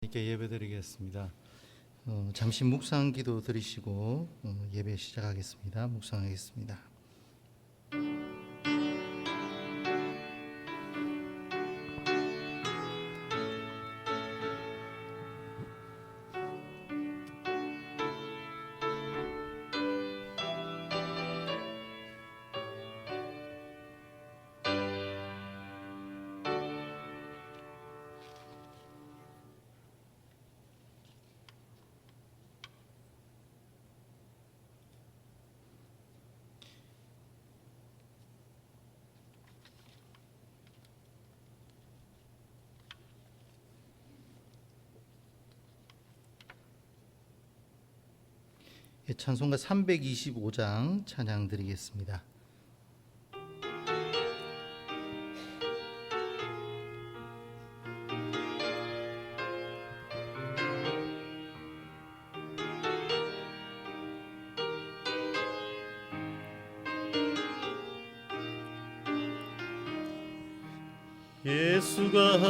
이렇게 예배드리겠습니다. 잠시 묵상 기도 드리시고 예배 시작하겠습니다. 묵상하겠습니다. 찬송가 325장 찬양 드리겠습니다. 예수가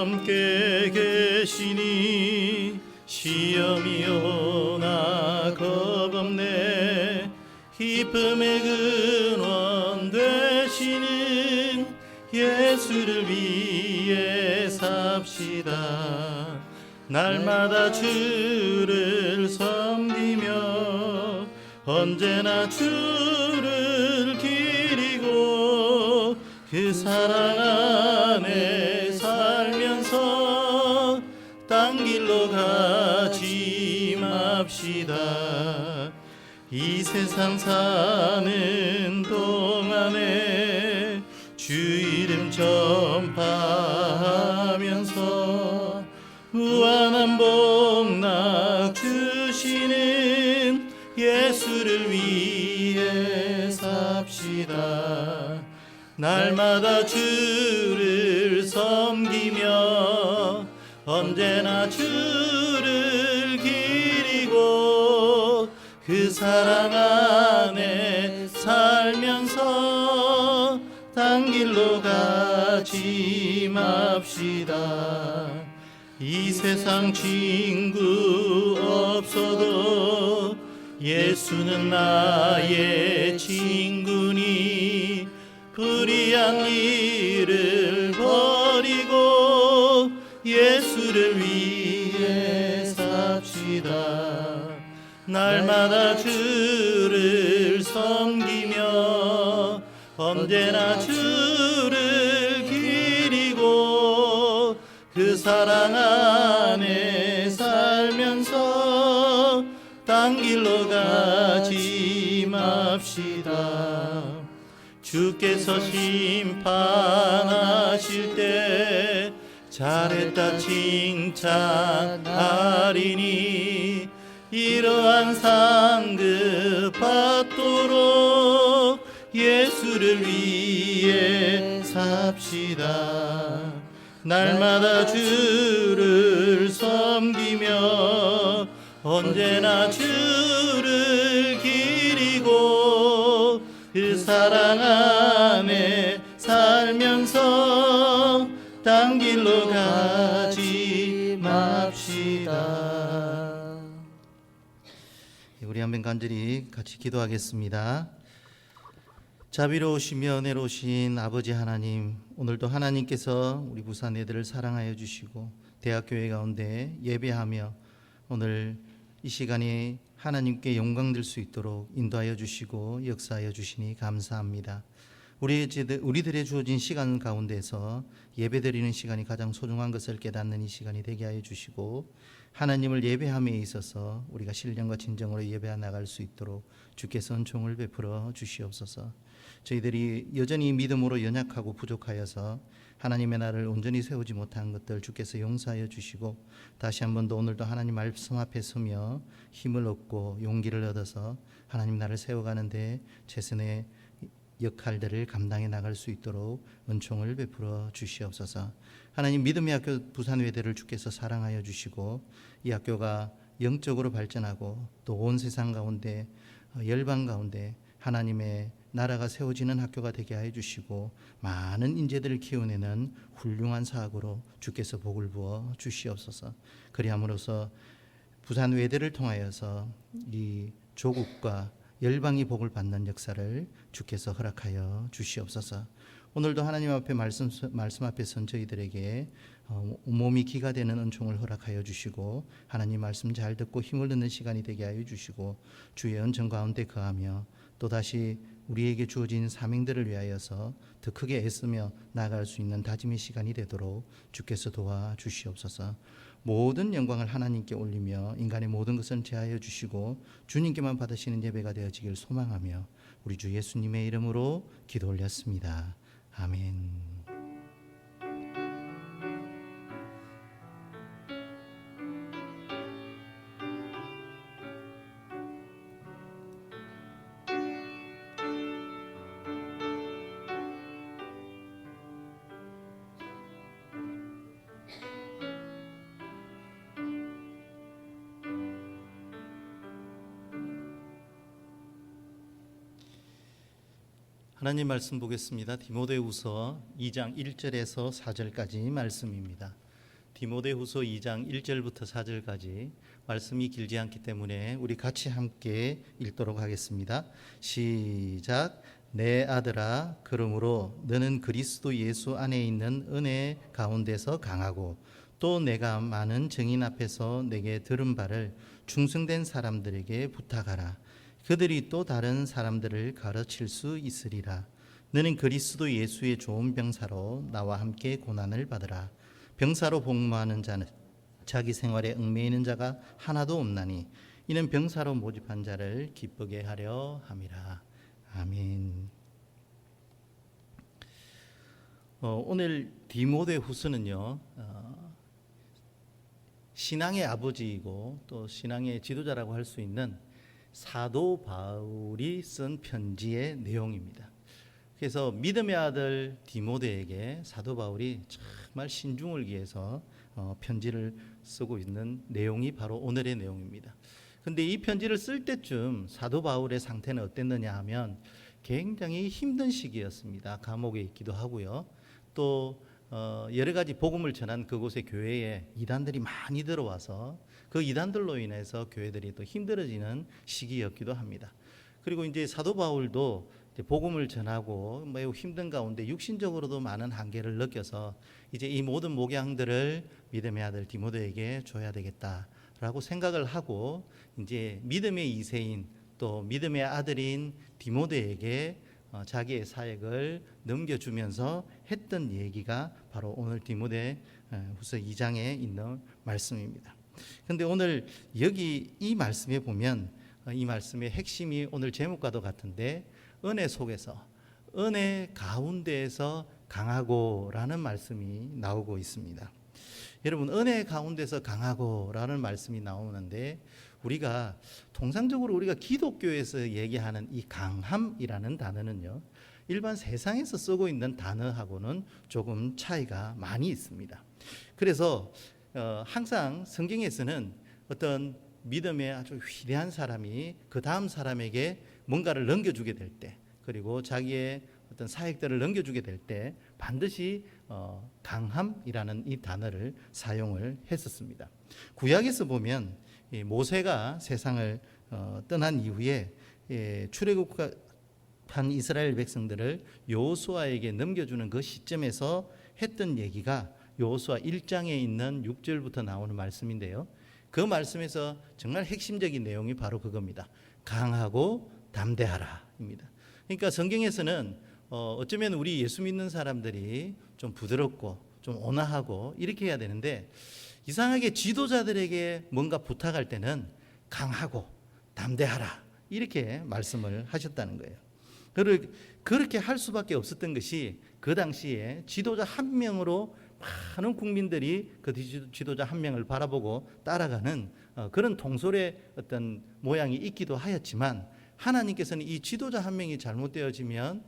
함께 계시니 시험이 오나 겁없네. 기쁨의 근원 되시는 예수를 위해 삽시다. 날마다 주를 섬기며 언제나 주를 기리고 그 사랑 안에 살면서 딴 길로 가지 맙시다. 이 세상 사는 동안에 주 이름 전파하면서 무한한 복락 주시는 예수를 위해 삽시다. 날마다 주를 섬기며 언제나 주를 기리고 그 사랑 안에 살면서 딴 길로 가지 맙시다. 이 세상 친구 없어도 예수는 나의 친구니 불의한 일을 버리고 예수를 위해 삽시다. 날마다 주를 섬기며 언제나 주를 기리고 그 사랑 안에 살면서 딴 길로 가지 맙시다. 주께서 심판하실 때 잘했다 칭찬하리니 이러한 상급 받도록 예수를 위해 삽시다. 날마다 주를 섬기며 언제나 주를 기리고 그 사랑 안에 살면서 딴 길로 가지 맙시다. 우리 한번 간절히 같이 기도하겠습니다. 자비로우시며 은혜로우신 아버지 하나님, 오늘도 하나님께서 우리 부산 애들을 사랑하여 주시고 대학교회 가운데 예배하며 오늘 이 시간에 하나님께 영광 들 수 있도록 인도하여 주시고 역사하여 주시니 감사합니다. 우리들의 주어진 시간 가운데서 예배드리는 시간이 가장 소중한 것을 깨닫는 이 시간이 되게 하여 주시고 하나님을 예배함에 있어서 우리가 신령과 진정으로 예배해 나갈 수 있도록 주께서 은총을 베풀어 주시옵소서. 저희들이 여전히 믿음으로 연약하고 부족하여서 하나님의 나를 온전히 세우지 못한 것들 주께서 용서하여 주시고 다시 한 번 더 오늘도 하나님 말씀 앞에 서며 힘을 얻고 용기를 얻어서 하나님 나를 세워가는데 최선의 역할들을 감당해 나갈 수 있도록 은총을 베풀어 주시옵소서. 하나님 믿음의 학교 부산외대를 주께서 사랑하여 주시고 이 학교가 영적으로 발전하고 또 온 세상 가운데 열방 가운데 하나님의 나라가 세워지는 학교가 되게 하여 주시고 많은 인재들을 키워내는 훌륭한 사학으로 주께서 복을 부어 주시옵소서. 그리함으로써 부산 외대를 통하여서 이 조국과 열방이 복을 받는 역사를 주께서 허락하여 주시옵소서. 오늘도 하나님 앞에 말씀 앞에 선 저희들에게 몸이 기가 되는 은총을 허락하여 주시고 하나님 말씀 잘 듣고 힘을 얻는 시간이 되게 하여 주시고 주의 은총 가운데 거하며 또다시 우리에게 주어진 사명들을 위하여서 더 크게 애쓰며 나아갈 수 있는 다짐의 시간이 되도록 주께서 도와주시옵소서. 모든 영광을 하나님께 올리며 인간의 모든 것을 제하여 주시고 주님께만 받으시는 예배가 되어지길 소망하며 우리 주 예수님의 이름으로 기도 올렸습니다. 아멘. 하나님 말씀 보겠습니다. 디모데후서 2장 1절에서 4절까지 말씀입니다. 디모데후서 2장 1절부터 4절까지 말씀이 길지 않기 때문에 우리 같이 함께 읽도록 하겠습니다. 시작. 내 아들아, 그러므로 너는 그리스도 예수 안에 있는 은혜 가운데서 강하고 또 내가 많은 증인 앞에서 내게 들은 바를 충성된 사람들에게 부탁하라. 그들이 또 다른 사람들을 가르칠 수 있으리라. 너는 그리스도 예수의 좋은 병사로 나와 함께 고난을 받으라. 병사로 복무하는 자는 자기 생활에 얽매이는 자가 하나도 없나니 이는 병사로 모집한 자를 기쁘게 하려 함이라. 아멘. 오늘 디모데후서는요, 신앙의 아버지이고 또 신앙의 지도자라고 할 수 있는 사도 바울이 쓴 편지의 내용입니다. 그래서 믿음의 아들 디모데에게 사도 바울이 정말 신중을 기해서 편지를 쓰고 있는 내용이 바로 오늘의 내용입니다. 그런데 이 편지를 쓸 때쯤 사도 바울의 상태는 어땠느냐 하면 굉장히 힘든 시기였습니다. 감옥에 있기도 하고요. 또 여러 가지 복음을 전한 그곳의 교회에 이단들이 많이 들어와서 그 이단들로 인해서 교회들이 또 힘들어지는 시기였기도 합니다. 그리고 이제 사도 바울도 이제 복음을 전하고 매우 힘든 가운데 육신적으로도 많은 한계를 느껴서 이제 이 모든 목양들을 믿음의 아들 디모데에게 줘야 되겠다라고 생각을 하고 이제 믿음의 이세인 또 믿음의 아들인 디모데에게 자기의 사역을 넘겨주면서 했던 얘기가 바로 오늘 디모데 후서 2장에 있는 말씀입니다. 그런데 오늘 여기 이 말씀에 보면 이 말씀의 핵심이 오늘 제목과도 같은데 은혜 속에서 은혜 가운데에서 강하고라는 말씀이 나오고 있습니다. 여러분, 은혜 가운데서 강하고라는 말씀이 나오는데 우리가 통상적으로 우리가 기독교에서 얘기하는 이 강함이라는 단어는요, 일반 세상에서 쓰고 있는 단어하고는 조금 차이가 많이 있습니다. 그래서 항상 성경에서는 어떤 믿음의 아주 위대한 사람이 그 다음 사람에게 뭔가를 넘겨주게 될 때, 그리고 자기의 어떤 사역들을 넘겨주게 될 때 반드시 강함이라는 이 단어를 사용을 했었습니다. 구약에서 보면 모세가 세상을 떠난 이후에 출애굽한 이스라엘 백성들을 여호수아에게 넘겨주는 그 시점에서 했던 얘기가 여호수아 1장에 있는 6절부터 나오는 말씀인데요. 그 말씀에서 정말 핵심적인 내용이 바로 그겁니다. 강하고 담대하라입니다. 그러니까 성경에서는 어쩌면 우리 예수 믿는 사람들이 좀 부드럽고 좀 온화하고 이렇게 해야 되는데 이상하게 지도자들에게 뭔가 부탁할 때는 강하고 담대하라 이렇게 말씀을 하셨다는 거예요. 그렇게 할 수밖에 없었던 것이 그 당시에 지도자 한 명으로 많은 국민들이 그 지도자 한 명을 바라보고 따라가는 그런 통솔의 어떤 모양이 있기도 하였지만 하나님께서는 이 지도자 한 명이 잘못되어지면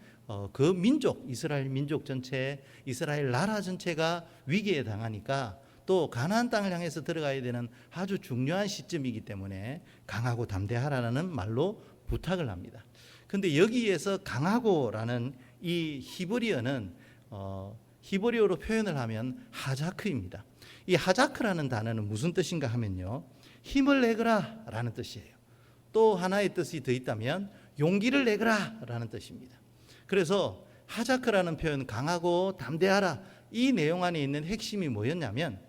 그 민족, 이스라엘 민족 전체, 이스라엘 나라 전체가 위기에 당하니까 또 가나안 땅을 향해서 들어가야 되는 아주 중요한 시점이기 때문에 강하고 담대하라는 말로 부탁을 합니다. 근데 여기에서 강하고라는 이 히브리어는 히브리어로 표현을 하면 하자크입니다. 이 하자크라는 단어는 무슨 뜻인가 하면요, 힘을 내거라 라는 뜻이에요. 또 하나의 뜻이 더 있다면 용기를 내거라 라는 뜻입니다. 그래서 하자크라는 표현, 강하고 담대하라, 이 내용 안에 있는 핵심이 뭐였냐면,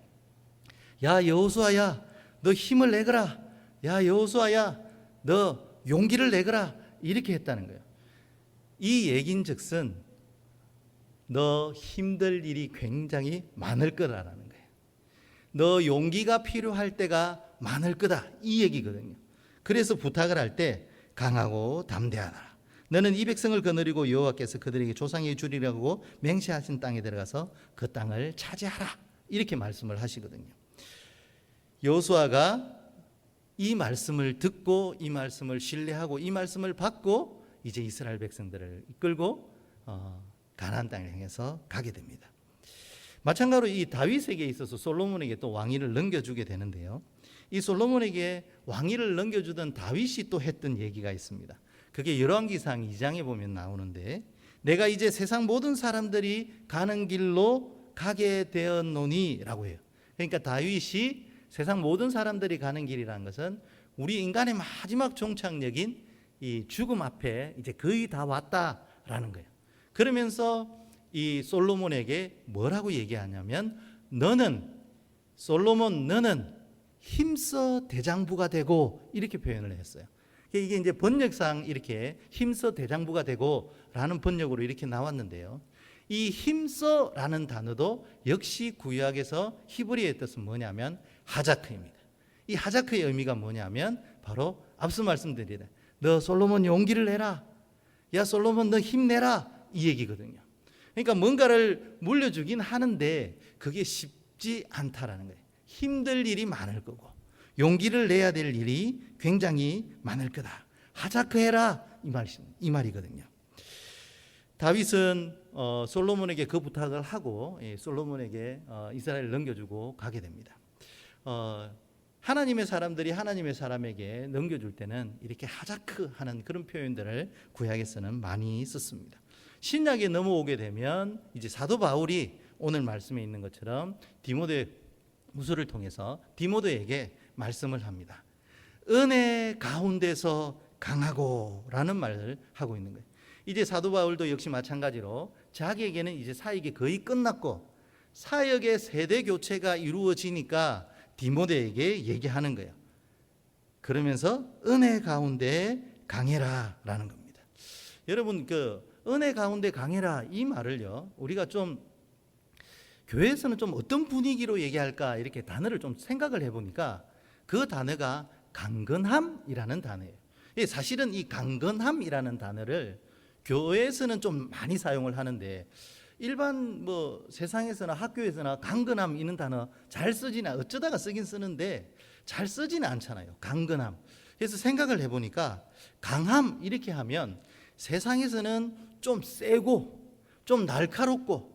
야 여호수아야 너 힘을 내거라, 야 여호수아야 너 용기를 내거라, 이렇게 했다는 거예요. 이 얘긴즉슨 너 힘들 일이 굉장히 많을 거라는 거예요. 너 용기가 필요할 때가 많을 거다, 이 얘기거든요. 그래서 부탁을 할 때 강하고 담대하라. 너는 이 백성을 거느리고 여호와께서 그들에게 조상에게 주리라고 맹세하신 땅에 들어가서 그 땅을 차지하라, 이렇게 말씀을 하시거든요. 여호수아가 이 말씀을 듣고 이 말씀을 신뢰하고 이 말씀을 받고 이제 이스라엘 백성들을 이끌고 가나안 땅을 향해서 가게 됩니다. 마찬가지로 이 다윗에게 있어서 솔로몬에게 또 왕위를 넘겨주게 되는데요. 이 솔로몬에게 왕위를 넘겨주던 다윗이 또 했던 얘기가 있습니다. 그게 열왕기상 2장에 보면 나오는데, 내가 이제 세상 모든 사람들이 가는 길로 가게 되었노니 라고 해요. 그러니까 다윗이 세상 모든 사람들이 가는 길이라는 것은 우리 인간의 마지막 종착역인 이 죽음 앞에 이제 거의 다 왔다라는 거예요. 그러면서 이 솔로몬에게 뭐라고 얘기하냐면, 솔로몬 너는 힘써 대장부가 되고, 이렇게 표현을 했어요. 이게 이제 번역상 이렇게 힘써 대장부가 되고 라는 번역으로 이렇게 나왔는데요. 이 힘써라는 단어도 역시 구약에서 히브리어의 뜻은 뭐냐면 하자크입니다. 이 하자크의 의미가 뭐냐면 바로 앞서 말씀드린 너 솔로몬 용기를 내라, 야 솔로몬 너 힘내라, 이 얘기거든요. 그러니까 뭔가를 물려주긴 하는데 그게 쉽지 않다라는 거예요. 힘들 일이 많을 거고 용기를 내야 될 일이 굉장히 많을 거다. 하자크 해라, 이 말이거든요. 다윗은 솔로몬에게 그 부탁을 하고 솔로몬에게 이스라엘을 넘겨주고 가게 됩니다. 하나님의 사람들이 하나님의 사람에게 넘겨줄 때는 이렇게 하자크 하는 그런 표현들을 구약에서는 많이 썼습니다. 신약에 넘어오게 되면 이제 사도 바울이 오늘 말씀에 있는 것처럼 디모데 후서를 통해서 디모데에게 말씀을 합니다. 은혜 가운데서 강하고라는 말을 하고 있는 거예요. 이제 사도 바울도 역시 마찬가지로 자기에게는 이제 사역이 거의 끝났고 사역의 세대 교체가 이루어지니까 디모데에게 얘기하는 거예요. 그러면서 은혜 가운데 강해라라는 겁니다. 여러분, 그 은혜 가운데 강해라, 이 말을요, 우리가 좀 교회에서는 좀 어떤 분위기로 얘기할까 이렇게 단어를 좀 생각을 해보니까 그 단어가 강건함이라는 단어예요. 사실은 이 강건함이라는 단어를 교회에서는 좀 많이 사용을 하는데 일반 뭐 세상에서나 학교에서나 강건함 이런 단어 잘 쓰지나, 어쩌다가 쓰긴 쓰는데 잘 쓰지는 않잖아요. 강건함. 그래서 생각을 해보니까 강함 이렇게 하면 세상에서는 좀 세고 좀 날카롭고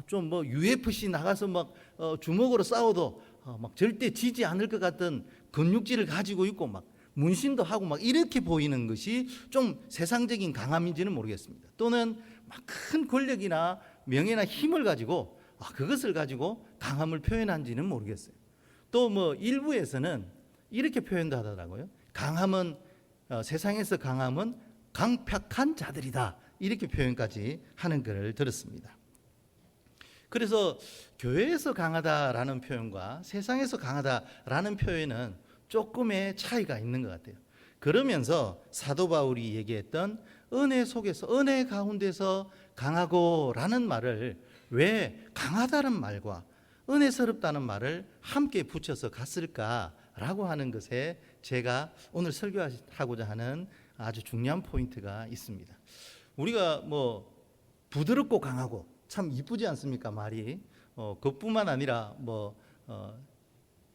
좀 뭐 UFC 나가서 막 주먹으로 싸워도 막 절대 지지 않을 것 같은 근육질을 가지고 있고 막 문신도 하고 막 이렇게 보이는 것이 좀 세상적인 강함인지는 모르겠습니다. 또는 막 큰 권력이나 명예나 힘을 가지고 그것을 가지고 강함을 표현한지는 모르겠어요. 또 뭐 일부에서는 이렇게 표현도 하더라고요. 강함은 세상에서 강함은 강팍한 자들이다, 이렇게 표현까지 하는 글을 들었습니다. 그래서 교회에서 강하다라는 표현과 세상에서 강하다라는 표현은 조금의 차이가 있는 것 같아요. 그러면서 사도 바울이 얘기했던 은혜 속에서, 은혜 가운데서 강하고라는 말을 왜 강하다는 말과 은혜스럽다는 말을 함께 붙여서 갔을까라고 하는 것에 제가 오늘 설교하고자 하는 아주 중요한 포인트가 있습니다. 우리가 뭐 부드럽고 강하고 참 이쁘지 않습니까, 말이? 그뿐만 아니라 뭐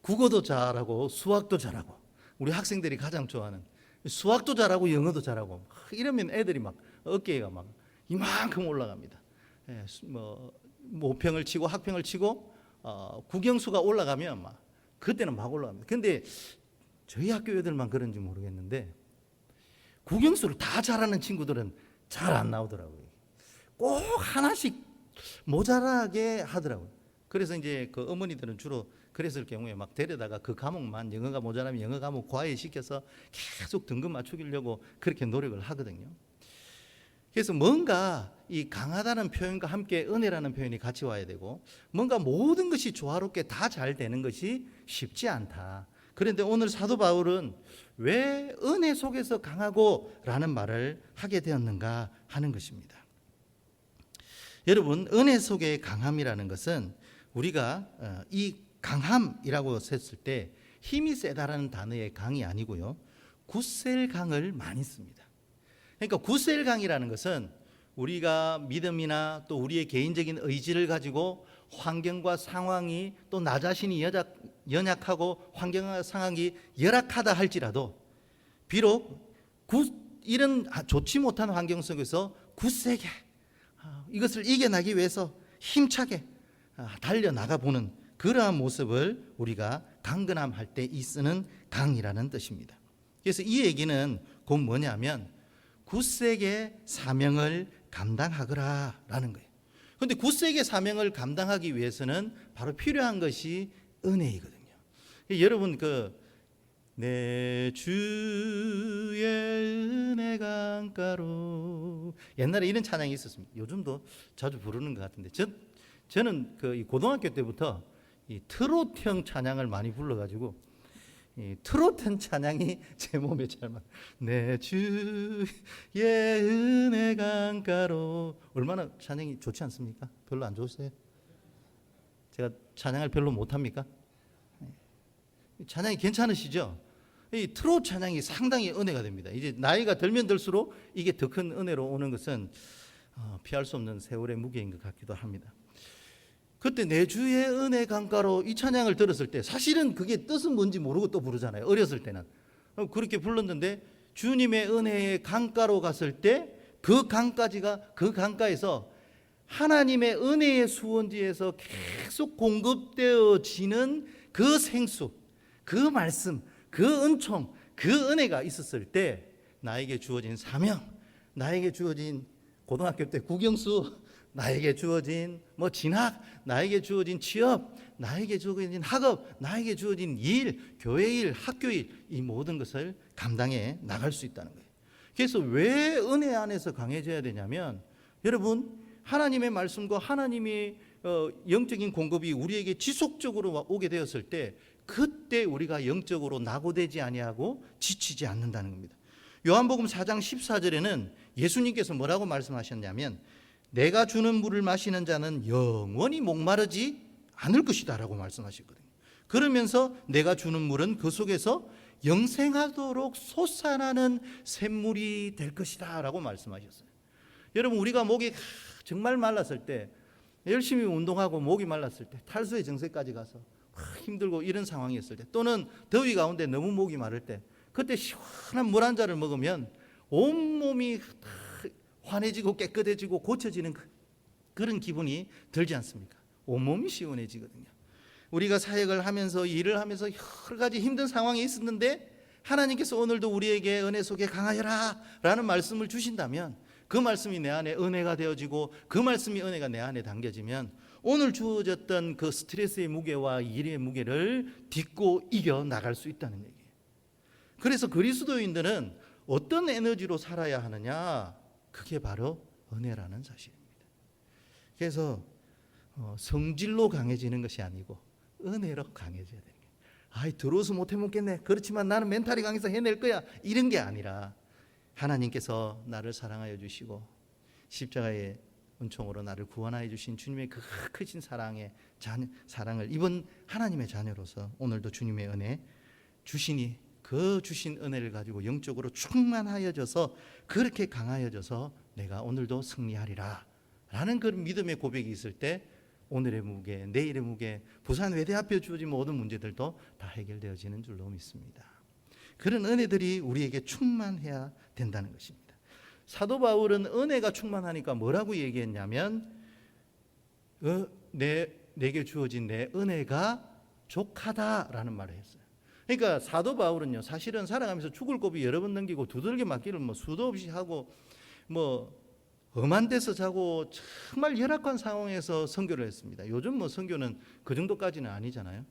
국어도 잘하고 수학도 잘하고, 우리 학생들이 가장 좋아하는 수학도 잘하고 영어도 잘하고, 이러면 애들이 막 어깨가 막 이만큼 올라갑니다. 뭐 모평을 치고 학평을 치고 국영수가 올라가면 막 그때는 막 올라갑니다. 근데 저희 학교 애들만 그런지 모르겠는데 국영수를 다 잘하는 친구들은 잘 안 나오더라고요. 꼭 하나씩 모자라게 하더라고요. 그래서 이제 그 어머니들은 주로 그랬을 경우에 막 데려다가 그 과목만 영어가 모자라면 영어 과목 과외시켜서 계속 등급 맞추려고 그렇게 노력을 하거든요. 그래서 뭔가 이 강하다는 표현과 함께 은혜라는 표현이 같이 와야 되고, 뭔가 모든 것이 조화롭게 다 잘 되는 것이 쉽지 않다. 그런데 오늘 사도 바울은 왜 은혜 속에서 강하고 라는 말을 하게 되었는가 하는 것입니다. 여러분, 은혜 속의 강함이라는 것은 우리가 이 강함이라고 했을 때 힘이 세다라는 단어의 강이 아니고요, 굳셀 강을 많이 씁니다. 그러니까 굳셀 강이라는 것은 우리가 믿음이나 또 우리의 개인적인 의지를 가지고 환경과 상황이 또 나 자신이 연약하고 환경과 상황이 열악하다 할지라도 비록 이런 좋지 못한 환경 속에서 굳세게 이것을 이겨나기 위해서 힘차게 달려나가 보는 그러한 모습을 우리가 강건함 할 때 이 쓰는 강이라는 뜻입니다. 그래서 이 얘기는 곧 뭐냐면 굳세게 사명을 감당하거라 라는 거예요. 그런데 굳세게 사명을 감당하기 위해서는 바로 필요한 것이 은혜이거든요. 여러분, 내 주의 은혜 강가로, 옛날에 이런 찬양이 있었습니다. 요즘도 자주 부르는 것 같은데 저는 이 고등학교 때부터 이 트로트형 찬양을 많이 불러가지고 이 트로트 찬양이 제 몸에 잘 맞. 내 주의 은혜 강가로. 얼마나 찬양이 좋지 않습니까? 별로 안 좋으세요? 제가 찬양을 별로 못합니까? 찬양이 괜찮으시죠? 이 트로트 찬양이 상당히 은혜가 됩니다. 이제 나이가 들면 들수록 이게 더 큰 은혜로 오는 것은 피할 수 없는 세월의 무게인 것 같기도 합니다. 그때 내 주의 은혜 강가로 이 찬양을 들었을 때 사실은 그게 뜻은 뭔지 모르고 또 부르잖아요. 어렸을 때는 그렇게 불렀는데, 주님의 은혜의 강가로 갔을 때 그 강가에서 하나님의 은혜의 수원지에서 계속 공급되어지는 그 생수, 그 말씀, 그 은총, 그 은혜가 있었을 때 나에게 주어진 사명, 나에게 주어진 고등학교 때 국영수, 나에게 주어진 진학, 나에게 주어진 취업, 나에게 주어진 학업, 나에게 주어진 일, 교회 일, 학교 일, 이 모든 것을 감당해 나갈 수 있다는 거예요. 그래서 왜 은혜 안에서 강해져야 되냐면, 여러분, 하나님의 말씀과 하나님의 영적인 공급이 우리에게 지속적으로 오게 되었을 때 그때 우리가 영적으로 낙오되지 아니하고 지치지 않는다는 겁니다. 요한복음 4장 14절에는 예수님께서 뭐라고 말씀하셨냐면, 내가 주는 물을 마시는 자는 영원히 목마르지 않을 것이다 라고 말씀하셨거든요. 그러면서 내가 주는 물은 그 속에서 영생하도록 솟아나는 샘물이 될 것이다 라고 말씀하셨어요. 여러분, 우리가 목이 정말 말랐을 때, 열심히 운동하고 목이 말랐을 때, 탈수의 정세까지 가서 힘들고 이런 상황이었을 때, 또는 더위 가운데 너무 목이 마를 때, 그때 시원한 물 한 잔을 먹으면 온몸이 환해지고 깨끗해지고 고쳐지는 그런 기분이 들지 않습니까? 온몸이 시원해지거든요. 우리가 사역을 하면서 일을 하면서 여러 가지 힘든 상황이 있었는데 하나님께서 오늘도 우리에게 은혜 속에 강하여라 라는 말씀을 주신다면, 그 말씀이 내 안에 은혜가 되어지고 그 말씀이 은혜가 내 안에 담겨지면 오늘 주어졌던 그 스트레스의 무게와 일의 무게를 딛고 이겨 나갈 수 있다는 얘기예요. 그래서 그리스도인들은 어떤 에너지로 살아야 하느냐? 그게 바로 은혜라는 사실입니다. 그래서 성질로 강해지는 것이 아니고 은혜로 강해져야 되는 거예요. 아이, 들어서 못해 먹겠네. 그렇지만 나는 멘탈이 강해서 해낼 거야. 이런 게 아니라 하나님께서 나를 사랑하여 주시고 십자가의 은총으로 나를 구원하여 주신 주님의 그 크신 사랑을 이번 하나님의 자녀로서 오늘도 주님의 은혜 주시니, 그 주신 은혜를 가지고 영적으로 충만하여져서 그렇게 강하여져서 내가 오늘도 승리하리라 라는 그런 믿음의 고백이 있을 때 오늘의 무게, 내일의 무게, 부산 외대 앞에 주어진 모든 문제들도 다 해결되어지는 줄로 믿습니다. 그런 은혜들이 우리에게 충만해야 된다는 것입니다. 사도 바울은 은혜가 충만하니까 뭐라고 얘기했냐면, 내게 주어진 내 은혜가 족하다라는 말을 했어요. 그러니까 사도 바울은요, 사실은 살아가면서 죽을 고비 여러 번 넘기고 두들겨 맞기를 뭐 수도 없이 하고 뭐 험한 데서 자고 정말 열악한 상황에서 선교를 했습니다. 요즘 뭐 선교는 그 정도까지는 아니잖아요.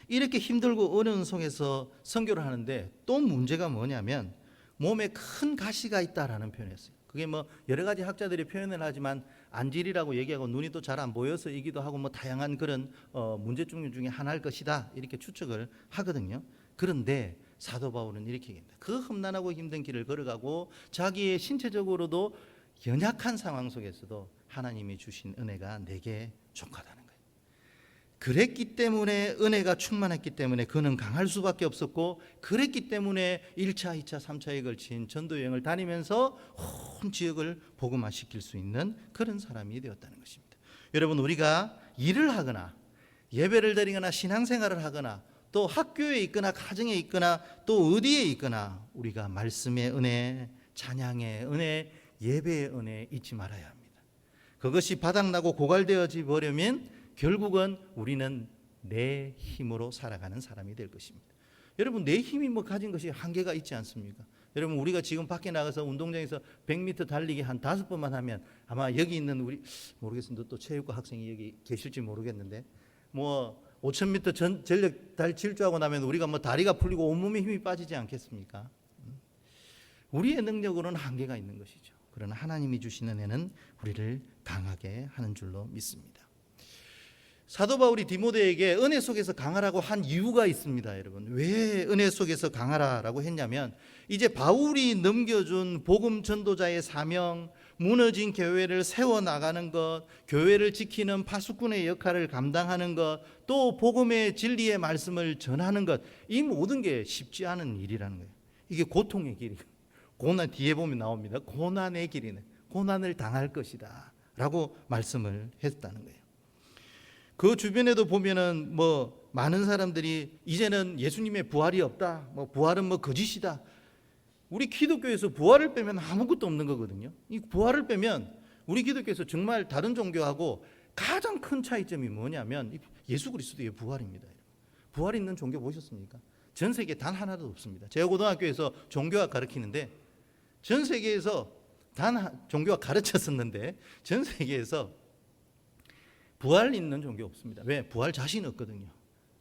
이렇게 힘들고 어려운 속에서 선교를 하는데 또 문제가 뭐냐면 몸에 큰 가시가 있다라는 표현이었어요. 그게 뭐 여러 가지 학자들이 표현을 하지만 안질이라고 얘기하고 눈이 또 잘 안 보여서이기도 하고 뭐 다양한 그런 문제점 중에 하나일 것이다 이렇게 추측을 하거든요. 그런데 사도 바울은 이렇게 얘기합니다. 그 험난하고 힘든 길을 걸어가고 자기의 신체적으로도 연약한 상황 속에서도 하나님이 주신 은혜가 내게 족하다는 거예요. 그랬기 때문에 은혜가 충만했기 때문에 그는 강할 수밖에 없었고, 그랬기 때문에 1차, 2차, 3차에 걸친 전도 여행을 다니면서 온 지역을 복음화시킬 수 있는 그런 사람이 되었다는 것입니다. 여러분, 우리가 일을 하거나 예배를 드리거나 신앙생활을 하거나 또 학교에 있거나 가정에 있거나 또 어디에 있거나 우리가 말씀의 은혜, 찬양의 은혜, 예배의 은혜 잊지 말아야 합니다. 그것이 바닥나고 고갈되어지 버리면 결국은 우리는 내 힘으로 살아가는 사람이 될 것입니다. 여러분, 내 힘이 뭐 가진 것이 한계가 있지 않습니까? 여러분, 우리가 지금 밖에 나가서 운동장에서 100m 달리기 한 5번만 하면 아마 여기 있는 우리 모르겠습니다. 또 체육과 학생이 여기 계실지 모르겠는데 뭐 5000m 전력 달 질주하고 나면 우리가 뭐 다리가 풀리고 온몸에 힘이 빠지지 않겠습니까? 우리의 능력으로는 한계가 있는 것이죠. 그러나 하나님이 주시는 애는 우리를 강하게 하는 줄로 믿습니다. 사도 바울이 디모데에게 은혜 속에서 강하라고 한 이유가 있습니다. 여러분, 왜 은혜 속에서 강하라고 했냐면 이제 바울이 넘겨준 복음 전도자의 사명, 무너진 교회를 세워나가는 것, 교회를 지키는 파수꾼의 역할을 감당하는 것, 또 복음의 진리의 말씀을 전하는 것, 이 모든 게 쉽지 않은 일이라는 거예요. 이게 고통의 길이에요. 고난, 뒤에 보면 나옵니다. 고난의 길이네. 고난을 당할 것이다 라고 말씀을 했다는 거예요. 그 주변에도 보면은 뭐 많은 사람들이 이제는 예수님의 부활이 없다, 뭐 부활은 뭐 거짓이다. 우리 기독교에서 부활을 빼면 아무것도 없는 거거든요. 이 부활을 빼면 우리 기독교에서 정말 다른 종교하고 가장 큰 차이점이 뭐냐면 예수 그리스도의 부활입니다. 부활 있는 종교 보셨습니까? 전 세계 단 하나도 없습니다. 제가 고등학교에서 종교학 가르치는데 전 세계에서 종교학 가르쳤었는데 전 세계에서 부활 있는 종교 없습니다. 왜? 부활 자신 없거든요.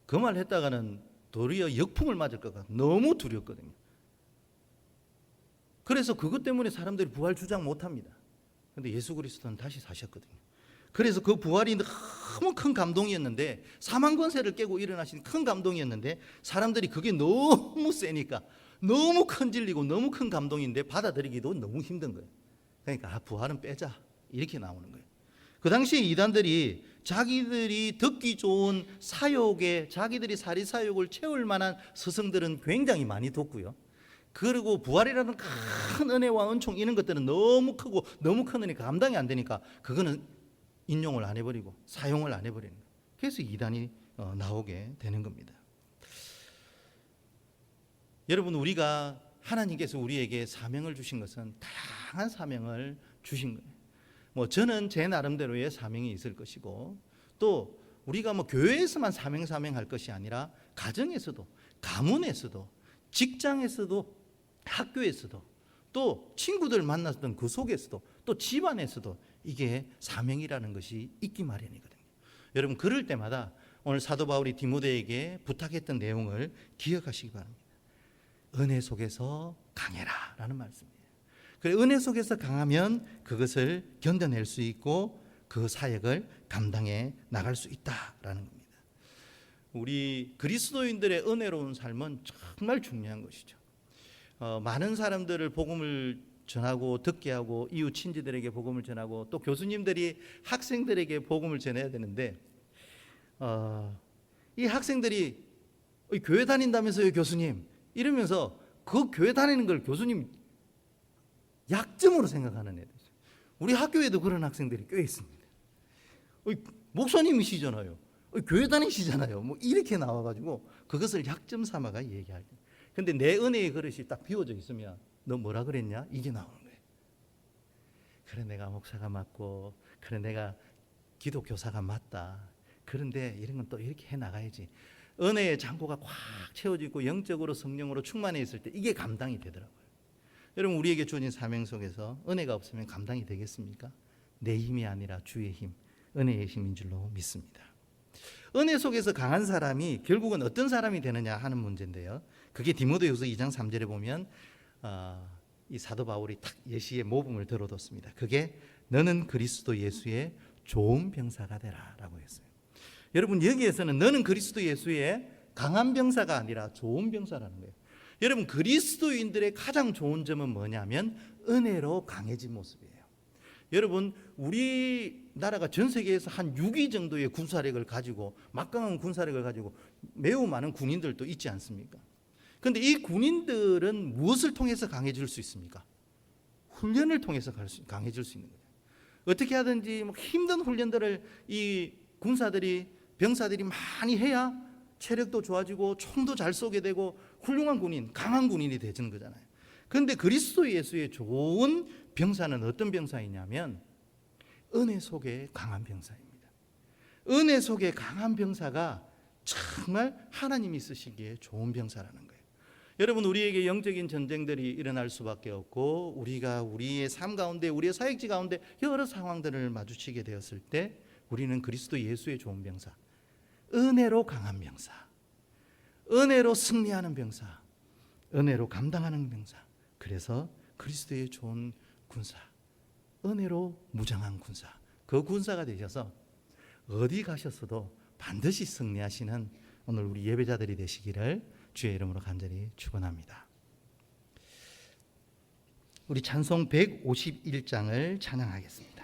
그 말 했다가는 도리어 역풍을 맞을 것 같아. 너무 두렵거든요. 그래서 그것 때문에 사람들이 부활 주장 못합니다. 그런데 예수 그리스도는 다시 사셨거든요. 그래서 그 부활이 너무 큰 감동이었는데, 사망 권세를 깨고 일어나신 큰 감동이었는데 사람들이 그게 너무 세니까 너무 큰 진리고 너무 큰 감동인데 받아들이기도 너무 힘든 거예요. 그러니까 부활은 빼자 이렇게 나오는 거예요. 그 당시에 이단들이 자기들이 듣기 좋은 사욕에 자기들이 사리사욕을 채울 만한 스승들은 굉장히 많이 뒀고요. 그리고 부활이라는 큰 은혜와 은총 이런 것들은 너무 크고 너무 큰 은혜 감당이 안 되니까 그거는 인용을 안 해버리고 사용을 안 해버리는 거예요. 그래서 이단이 나오게 되는 겁니다. 여러분, 우리가 하나님께서 우리에게 사명을 주신 것은 다양한 사명을 주신 거예요. 뭐 저는 제 나름대로의 사명이 있을 것이고, 또 우리가 뭐 교회에서만 사명할 것이 아니라 가정에서도, 가문에서도, 직장에서도, 학교에서도, 또 친구들 만났던 그 속에서도, 또 집안에서도 이게 사명이라는 것이 있기 마련이거든요. 여러분, 그럴 때마다 오늘 사도 바울이 디모데에게 부탁했던 내용을 기억하시기 바랍니다. 은혜 속에서 강해라 라는 말씀이에요. 그래, 은혜 속에서 강하면 그것을 견뎌낼 수 있고 그 사역을 감당해 나갈 수 있다라는 겁니다. 우리 그리스도인들의 은혜로운 삶은 정말 중요한 것이죠. 많은 사람들을 복음을 전하고 듣게 하고 이웃 친지들에게 복음을 전하고 또 교수님들이 학생들에게 복음을 전해야 되는데, 이 학생들이 교회 다닌다면서요 교수님 이러면서 그 교회 다니는 걸 교수님 약점으로 생각하는 애들. 우리 학교에도 그런 학생들이 꽤 있습니다. 목사님이시잖아요. 교회 다니시잖아요. 뭐 이렇게 나와가지고 그것을 약점 삼아가 얘기할 때. 근데 내 은혜의 그릇이 딱 비워져 있으면 너 뭐라 그랬냐? 이게 나오는 거예요. 그래, 내가 목사가 맞고, 그래, 내가 기독교사가 맞다. 그런데 이런 건 또 이렇게 해 나가야지. 은혜의 창고가 꽉 채워지고 영적으로 성령으로 충만해 있을 때 이게 감당이 되더라고요. 여러분, 우리에게 주어진 사명 속에서 은혜가 없으면 감당이 되겠습니까? 내 힘이 아니라 주의 힘, 은혜의 힘인 줄로 믿습니다. 은혜 속에서 강한 사람이 결국은 어떤 사람이 되느냐 하는 문제인데요, 그게 디모데후서 2장 3절에 보면 이 사도 바울이 탁 예시의 모범을 들어뒀습니다. 그게 너는 그리스도 예수의 좋은 병사가 되라 라고 했어요. 여러분, 여기에서는 너는 그리스도 예수의 강한 병사가 아니라 좋은 병사라는 거예요. 여러분, 그리스도인들의 가장 좋은 점은 뭐냐면 은혜로 강해진 모습이에요. 여러분, 우리나라가 전 세계에서 한 6위 정도의 군사력을 가지고, 막강한 군사력을 가지고 매우 많은 군인들도 있지 않습니까? 그런데 이 군인들은 무엇을 통해서 강해질 수 있습니까? 훈련을 통해서 강해질 수 있는 거예요. 어떻게 하든지 힘든 훈련들을 이 군사들이, 병사들이 많이 해야 체력도 좋아지고 총도 잘 쏘게 되고 훌륭한 군인, 강한 군인이 되는 거잖아요. 그런데 그리스도 예수의 좋은 병사는 어떤 병사이냐면 은혜 속에 강한 병사입니다. 은혜 속에 강한 병사가 정말 하나님이 쓰시기에 좋은 병사라는 거예요. 여러분, 우리에게 영적인 전쟁들이 일어날 수밖에 없고, 우리가 우리의 삶 가운데, 우리의 사역지 가운데 여러 상황들을 마주치게 되었을 때 우리는 그리스도 예수의 좋은 병사, 은혜로 강한 병사, 은혜로 승리하는 병사, 은혜로 감당하는 병사, 그래서 그리스도의 좋은 군사, 은혜로 무장한 군사, 그 군사가 되셔서 어디 가셨어도 반드시 승리하시는 오늘 우리 예배자들이 되시기를 주의 이름으로 간절히 축원합니다. 우리 찬송 151장을 찬양하겠습니다.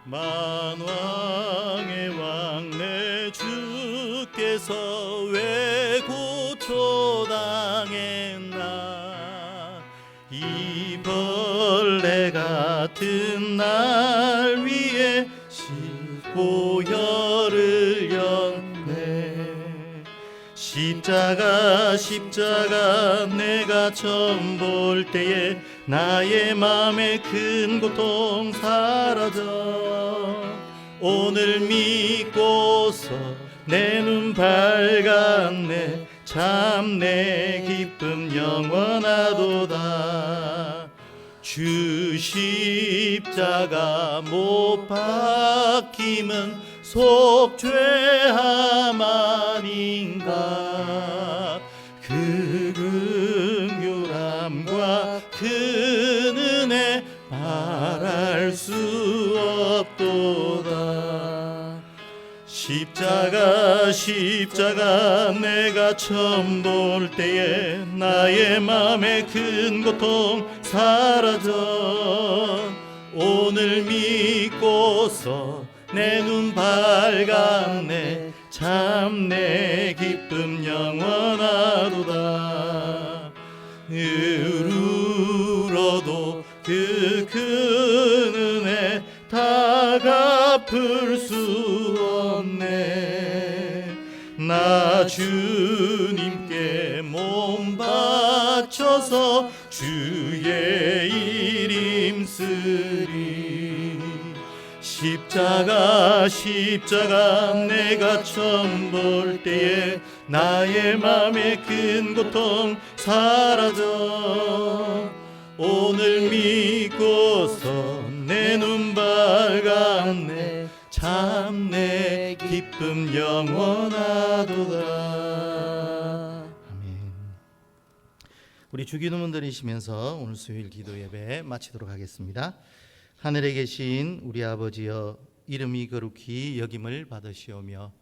만왕의 왕 내 주께서 왜 고초당했나, 이 벌레 같은 날 위에 보혈을 였네. 십자가 내가 처음 볼 때에 나의 맘에 큰 고통 사라져. 오늘 믿고서 내 눈 밝았네. 참 내 기쁨 영원하도다. 주 십자가 못 박힘은 속죄함 아닌가. 그 긍휼함과 그 은혜 말할 수 없도다. 십자가 내가 처음 볼 때에 나의 맘에 큰 고통 사라져. 오늘 믿고서 내 눈 밝았네. 참 내 기쁨 영원하도다. 으르러도 그 큰 은혜 다 갚을 수 없네. 나 주님께 몸 바쳐서 주의 이름 쓰리. 십자가 내가 처음 볼 때에 나의 맘에 큰 고통 사라져. 오늘 믿고서 내 눈 밝았네. 참 내 기쁨 영원하도다. 아멘. 우리 주기도문드리시면서 오늘 수요일 기도 예배 마치도록 하겠습니다. 하늘에 계신 우리 아버지여, 이름이 거룩히 여김을 받으시오며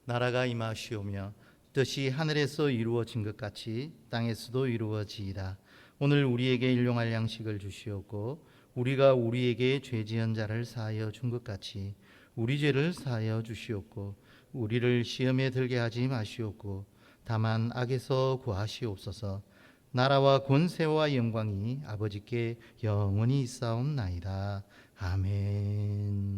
나라가 임하시오며 뜻이 하늘에서 이루어진 것 같이 땅에서도 이루어지이다. 오늘 우리에게 일용할 양식을 주시옵고 우리가 우리에게 죄 지은 자를 사하여 준 것 같이 우리 죄를 사하여 주시옵고 우리를 시험에 들게 하지 마시옵고 다만 악에서 구하시옵소서. 나라와 권세와 영광이 아버지께 영원히 있사옵나이다. 아멘.